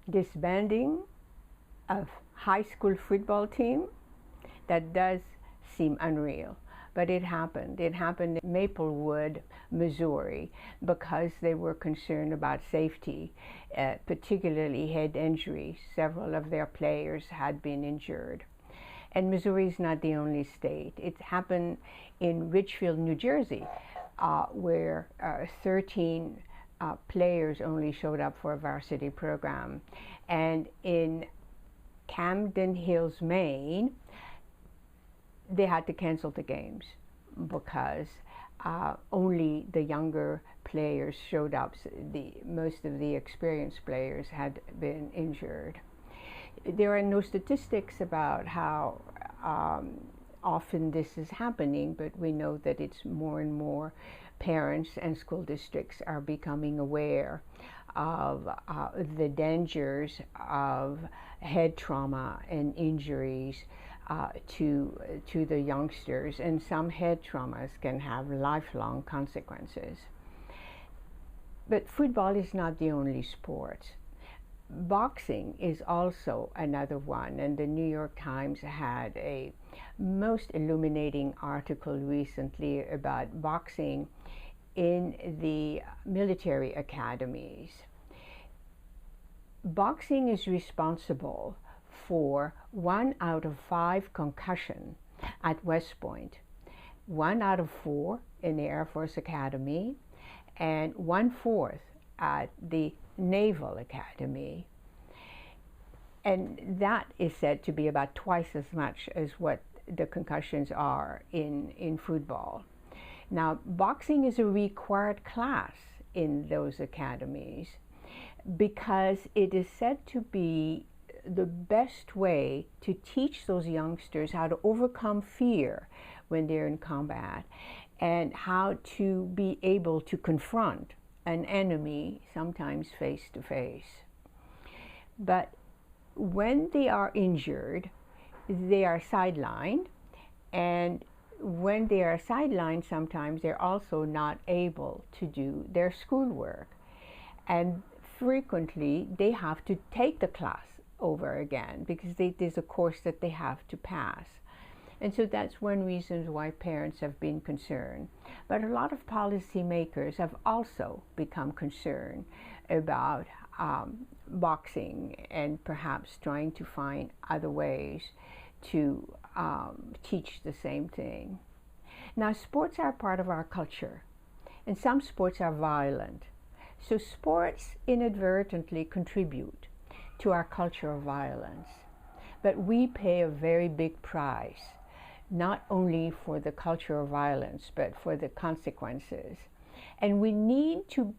disbanding of high school football team, that does seem unreal. But it happened. It happened in Maplewood, Missouri, because they were concerned about safety, particularly head injuries. Several of their players had been injured. And Missouri is not the only state. It happened in Richfield, New Jersey, where 13 players only showed up for a varsity program. And in Camden Hills, Maine, they had to cancel the games because only the younger players showed up. Most of the experienced players had been injured. There are no statistics about how often this is happening, but we know that it's more and more. Parents and school districts are becoming aware of the dangers of head trauma and injuries to the youngsters, and some head traumas can have lifelong consequences. But football is not the only sport. Boxing is also another one, and the New York Times had a most illuminating article recently about boxing in the military academies. Boxing is responsible for 1 out of 5 concussion at West Point, 1 out of 4 in the Air Force Academy, and 1/4 at the Naval Academy. And that is said to be about twice as much as what the concussions are in football. Now, boxing is a required class in those academies because it is said to be the best way to teach those youngsters how to overcome fear when they're in combat and how to be able to confront an enemy, sometimes face to face. But when they are injured, they are sidelined, and when they are sidelined, sometimes they're also not able to do their schoolwork. And frequently, they have to take the class over again because there's a course that they have to pass. And so that's one reason why parents have been concerned. But a lot of policymakers have also become concerned about boxing and perhaps trying to find other ways to teach the same thing. Now, sports are part of our culture, and some sports are violent. So sports inadvertently contribute to our culture of violence. But we pay a very big price, not only for the culture of violence, but for the consequences. And we need to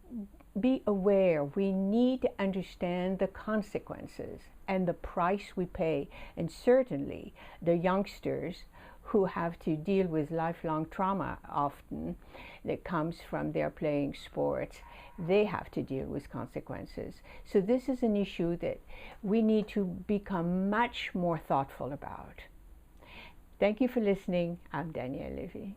be aware, we need to understand the consequences and the price we pay. And certainly the youngsters who have to deal with lifelong trauma often that comes from their playing sports, they have to deal with consequences. So this is an issue that we need to become much more thoughtful about. Thank you for listening. I'm Danielle Levy.